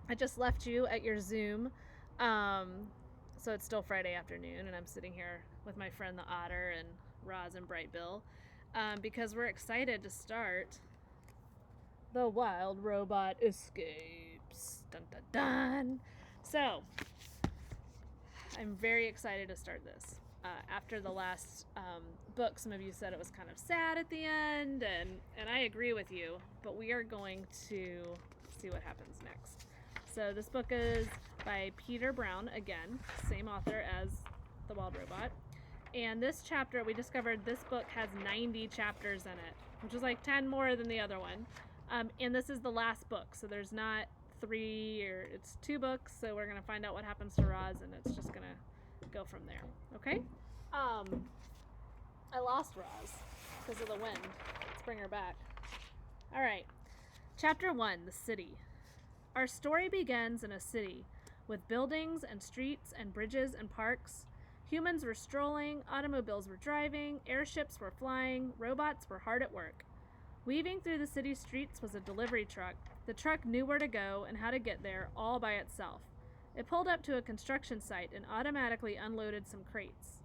I just left you at your Zoom. So it's still Friday afternoon, and I'm sitting here with my friend the Otter and Roz and Bright Bill because we're excited to start The Wild Robot Escapes. Dun dun dun. So, I'm very excited to start this. After the last book, some of you said it was kind of sad at the end, and I agree with you, but we are going to see what happens next. So this book is by Peter Brown, again, same author as The Wild Robot. And this chapter, we discovered this book has 90 chapters in it, which is like 10 more than the other one. And this is the last book, so there's not it's 2 books, so we're going to find out what happens to Roz, and it's just going to go from there. Okay? I lost Roz because of the wind. Let's bring her back. All right. Chapter 1, The City. Our story begins in a city with buildings and streets and bridges and parks. Humans were strolling, automobiles were driving, airships were flying, robots were hard at work. Weaving through the city streets was a delivery truck. The truck knew where to go and how to get there all by itself. It pulled up to a construction site and automatically unloaded some crates.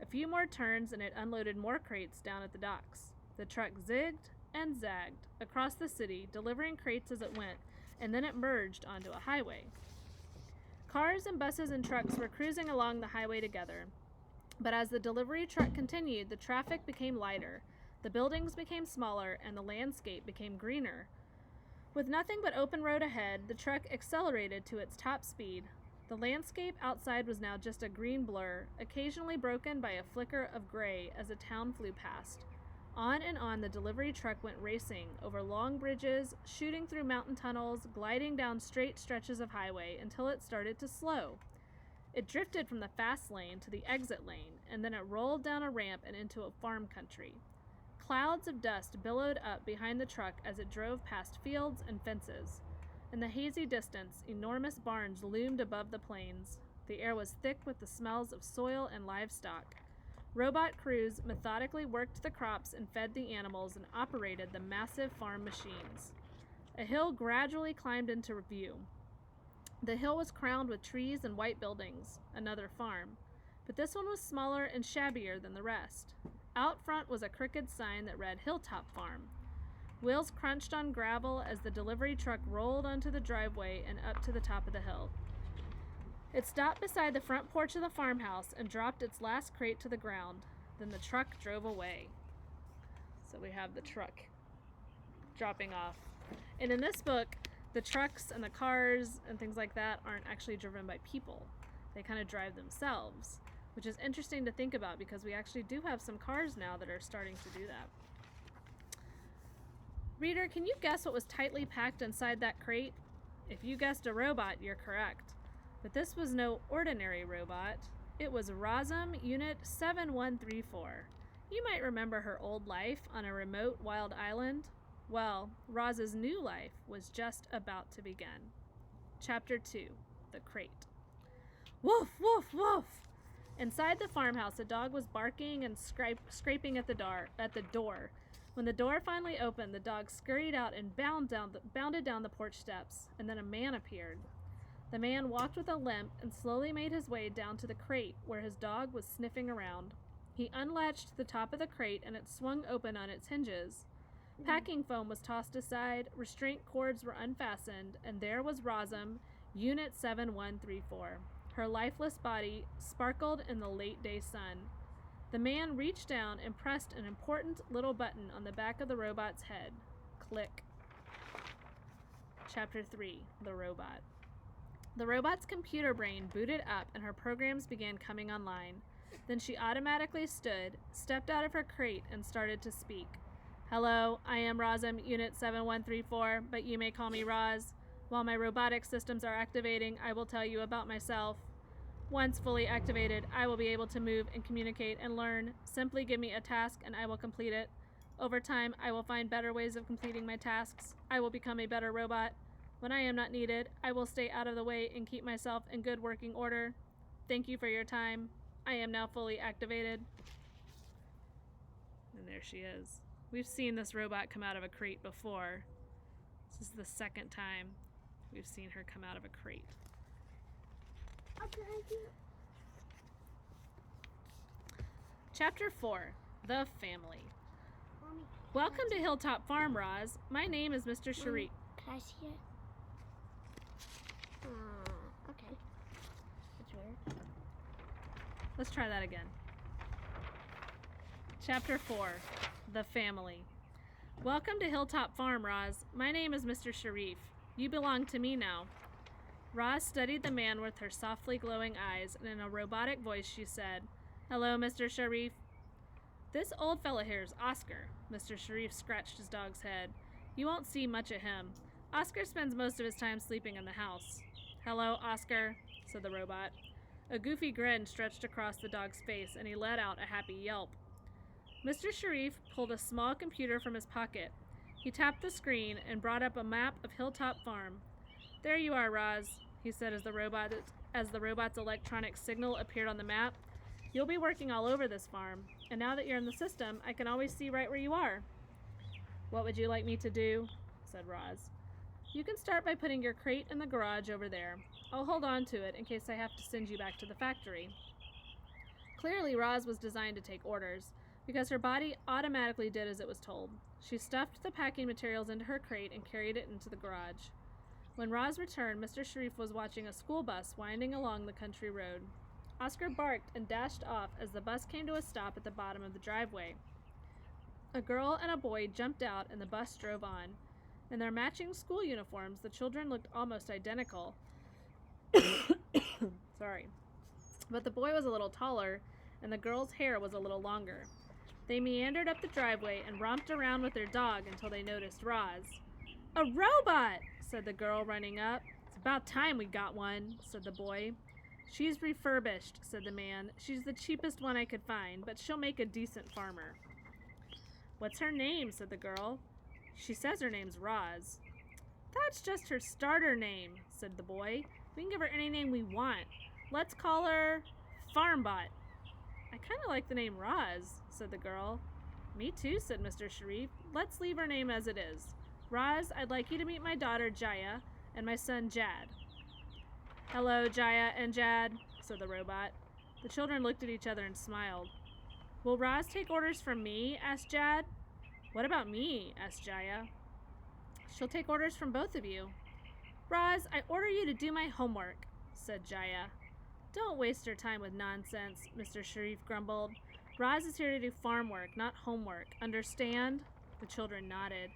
A few more turns and it unloaded more crates down at the docks. The truck zigged and zagged across the city, delivering crates as it went, and then it merged onto a highway. Cars and buses and trucks were cruising along the highway together. But as the delivery truck continued, the traffic became lighter, the buildings became smaller, and the landscape became greener. With nothing but open road ahead, the truck accelerated to its top speed. The landscape outside was now just a green blur, occasionally broken by a flicker of gray as a town flew past. On and on the delivery truck went racing, over long bridges, shooting through mountain tunnels, gliding down straight stretches of highway until it started to slow. It drifted from the fast lane to the exit lane, and then it rolled down a ramp and into a farm country. Clouds of dust billowed up behind the truck as it drove past fields and fences. In the hazy distance, enormous barns loomed above the plains. The air was thick with the smells of soil and livestock. Robot crews methodically worked the crops and fed the animals and operated the massive farm machines. A hill gradually climbed into view. The hill was crowned with trees and white buildings, another farm, but this one was smaller and shabbier than the rest. Out front was a crooked sign that read Hilltop Farm. Wheels crunched on gravel as the delivery truck rolled onto the driveway and up to the top of the hill. It stopped beside the front porch of the farmhouse and dropped its last crate to the ground. Then the truck drove away. So we have the truck dropping off. And in this book, the trucks and the cars and things like that aren't actually driven by people. They kind of drive themselves, which is interesting to think about because we actually do have some cars now that are starting to do that. Reader, can you guess what was tightly packed inside that crate? If you guessed a robot, you're correct. But this was no ordinary robot. It was Rosm Unit 7134. You might remember her old life on a remote wild island. Well, Roz's new life was just about to begin. Chapter 2, The Crate. Woof, woof, woof! Inside the farmhouse, a dog was barking and scraping at the door. When the door finally opened, the dog scurried out and bounded down the porch steps, and then a man appeared. The man walked with a limp and slowly made his way down to the crate where his dog was sniffing around. He unlatched the top of the crate and it swung open on its hinges. Packing foam was tossed aside, restraint cords were unfastened, and there was Rosm, Unit 7134. Her lifeless body sparkled in the late day sun. The man reached down and pressed an important little button on the back of the robot's head. Click. Chapter 3, The Robot. The robot's computer brain booted up and her programs began coming online. Then she automatically stood, stepped out of her crate, and started to speak. Hello, I am Rosm, Unit 7134, but you may call me Roz. While my robotic systems are activating, I will tell you about myself. Once fully activated, I will be able to move and communicate and learn. Simply give me a task and I will complete it. Over time, I will find better ways of completing my tasks. I will become a better robot. When I am not needed, I will stay out of the way and keep myself in good working order. Thank you for your time. I am now fully activated. And there she is. We've seen this robot come out of a crate before. This is the second time. We've seen her come out of a crate. Chapter 4, The Family. Mommy, Welcome to Hilltop Farm, Roz. My name is Mr. Sharif. can I see it? Okay. That's weird. Let's try that again. Chapter 4, The Family. Welcome to Hilltop Farm, Roz. My name is Mr. Sharif. You belong to me now. Roz studied the man with her softly glowing eyes, and in a robotic voice she said, "Hello, Mr. Sharif." "This old fella here is Oscar." Mr. Sharif scratched his dog's head. "You won't see much of him. Oscar spends most of his time sleeping in the house." "Hello, Oscar," said the robot. A goofy grin stretched across the dog's face, and he let out a happy yelp. Mr. Sharif pulled a small computer from his pocket. He tapped the screen and brought up a map of Hilltop Farm. "There you are, Roz," he said as the robot's electronic signal appeared on the map. "You'll be working all over this farm, and now that you're in the system, I can always see right where you are." "What would you like me to do?" said Roz. "You can start by putting your crate in the garage over there. I'll hold on to it in case I have to send you back to the factory." Clearly, Roz was designed to take orders, because her body automatically did as it was told. She stuffed the packing materials into her crate and carried it into the garage. When Roz returned, Mr. Sharif was watching a school bus winding along the country road. Oscar barked and dashed off as the bus came to a stop at the bottom of the driveway. A girl and a boy jumped out and the bus drove on. In their matching school uniforms, the children looked almost identical. Sorry. But the boy was a little taller, and the girl's hair was a little longer. They meandered up the driveway and romped around with their dog until they noticed Roz. "A robot!" said the girl, running up. "It's about time we got one," said the boy. "She's refurbished," said the man. "She's the cheapest one I could find, but she'll make a decent farmer." "What's her name?" said the girl. "She says her name's Roz." "That's just her starter name," said the boy. "We can give her any name we want. Let's call her Farmbot." "I kind of like the name Roz," said the girl. "Me too," said Mr. Sharif. "Let's leave her name as it is. Roz, I'd like you to meet my daughter Jaya and my son Jad." "Hello, Jaya and Jad," said the robot. The children looked at each other and smiled. "Will Roz take orders from me?" asked Jad. "What about me?" asked Jaya. "She'll take orders from both of you." "Roz, I order you to do my homework," said Jaya. "Don't waste your time with nonsense," Mr. Sharif grumbled. "Roz is here to do farm work, not homework. Understand?" The children nodded.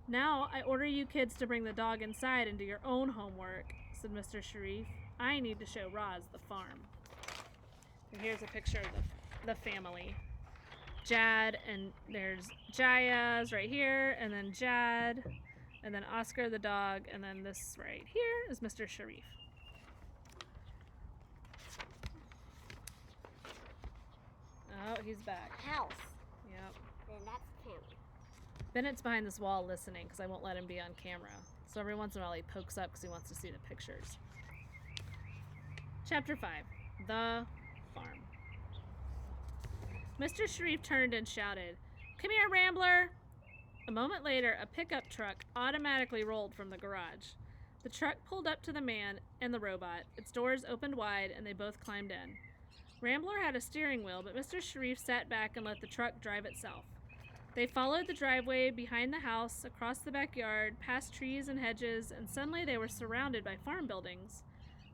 "Now I order you kids to bring the dog inside and do your own homework," said Mr. Sharif. "I need to show Roz the farm." And here's a picture of the family. Jad, and there's Jaya's right here, and then Jad, and then Oscar the dog, and then this right here is Mr. Sharif. Oh, he's back. House. Yep. Then that's family. Bennett's behind this wall listening because I won't let him be on camera. So every once in a while he pokes up because he wants to see the pictures. Chapter 5, The Farm. Mr. Sharif turned and shouted, "Come here, Rambler!" A moment later, a pickup truck automatically rolled from the garage. The truck pulled up to the man and the robot. Its doors opened wide and they both climbed in. Rambler had a steering wheel, but Mr. Sharif sat back and let the truck drive itself. They followed the driveway behind the house, across the backyard, past trees and hedges, and suddenly they were surrounded by farm buildings.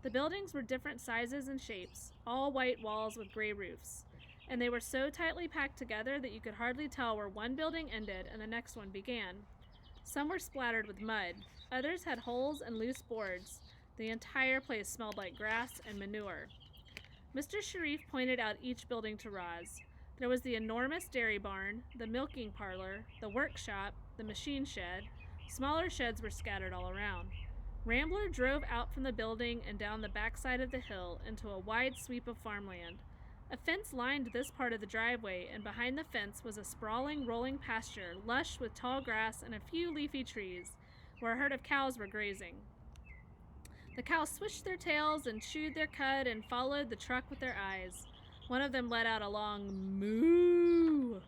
The buildings were different sizes and shapes, all white walls with gray roofs, and they were so tightly packed together that you could hardly tell where one building ended and the next one began. Some were splattered with mud. Others had holes and loose boards. The entire place smelled like grass and manure. Mr. Sharif pointed out each building to Roz. There was the enormous dairy barn, the milking parlor, the workshop, the machine shed. Smaller sheds were scattered all around. Rambler drove out from the building and down the backside of the hill into a wide sweep of farmland. A fence lined this part of the driveway, and behind the fence was a sprawling, rolling pasture, lush with tall grass and a few leafy trees, where a herd of cows were grazing. The cows swished their tails and chewed their cud and followed the truck with their eyes. One of them let out a long moo.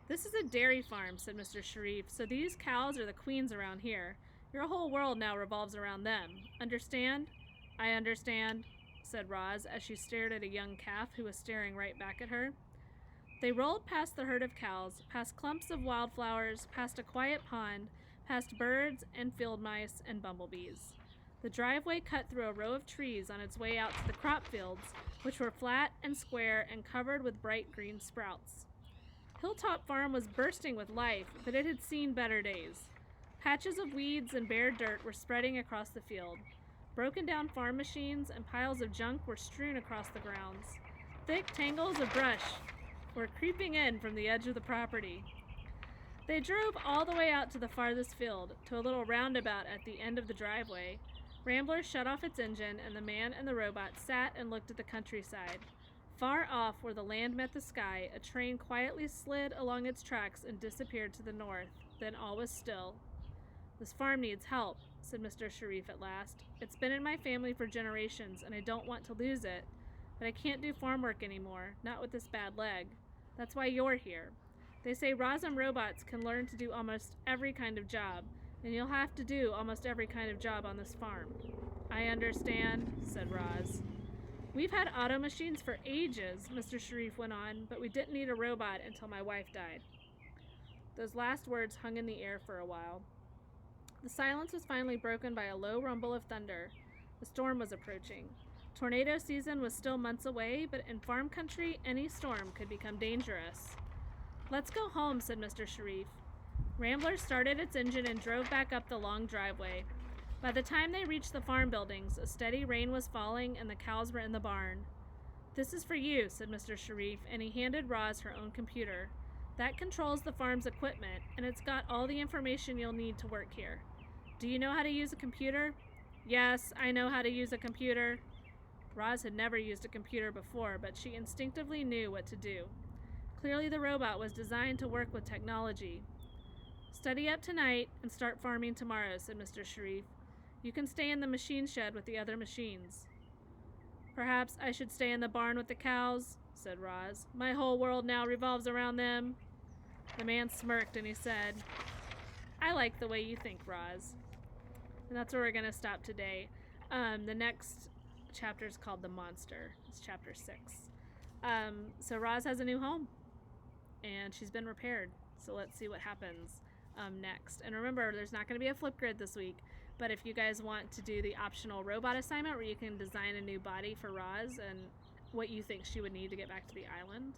"This is a dairy farm," said Mr. Sharif, "so these cows are the queens around here. Your whole world now revolves around them. Understand? I understand, said Roz as she stared at a young calf who was staring right back at her. They rolled past the herd of cows, past clumps of wildflowers, past a quiet pond, past birds and field mice and bumblebees. The driveway cut through a row of trees on its way out to the crop fields, which were flat and square and covered with bright green sprouts. Hilltop Farm was bursting with life, but it had seen better days. Patches of weeds and bare dirt were spreading across the field. Broken down farm machines and piles of junk were strewn across the grounds. Thick tangles of brush were creeping in from the edge of the property. They drove all the way out to the farthest field, to a little roundabout at the end of the driveway. Rambler shut off its engine, and the man and the robot sat and looked at the countryside. Far off, where the land met the sky, a train quietly slid along its tracks and disappeared to the north. Then all was still. This farm needs help, said Mr. Sharif at last. It's been in my family for generations, and I don't want to lose it. But I can't do farm work anymore, not with this bad leg. That's why you're here. They say Razum robots can learn to do almost every kind of job, and you'll have to do almost every kind of job on this farm. I understand, said Roz. We've had auto machines for ages, Mr. Sharif went on, but we didn't need a robot until my wife died. Those last words hung in the air for a while. The silence was finally broken by a low rumble of thunder. The storm was approaching. Tornado season was still months away, but in farm country, any storm could become dangerous. Let's go home, said Mr. Sharif. Rambler started its engine and drove back up the long driveway. By the time they reached the farm buildings, a steady rain was falling and the cows were in the barn. This is for you, said Mr. Sharif, and he handed Roz her own computer. That controls the farm's equipment, and it's got all the information you'll need to work here. Do you know how to use a computer? Yes, I know how to use a computer. Roz had never used a computer before, but she instinctively knew what to do. Clearly the robot was designed to work with technology. Study up tonight and start farming tomorrow, said Mr. Sharif. You can stay in the machine shed with the other machines. Perhaps I should stay in the barn with the cows, said Roz. My whole world now revolves around them. The man smirked and he said, I like the way you think, Roz. And that's where we're going to stop today. The next chapter is called The Monster. It's chapter 6. So Roz has a new home, and she's been repaired. So let's see what happens next. And remember, there's not going to be a Flipgrid this week, but if you guys want to do the optional robot assignment where you can design a new body for Roz and what you think she would need to get back to the island,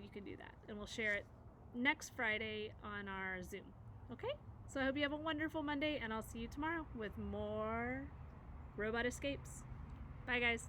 you can do that. And we'll share it next Friday on our Zoom. Okay? So I hope you have a wonderful Monday, and I'll see you tomorrow with more robot escapes. Bye, guys.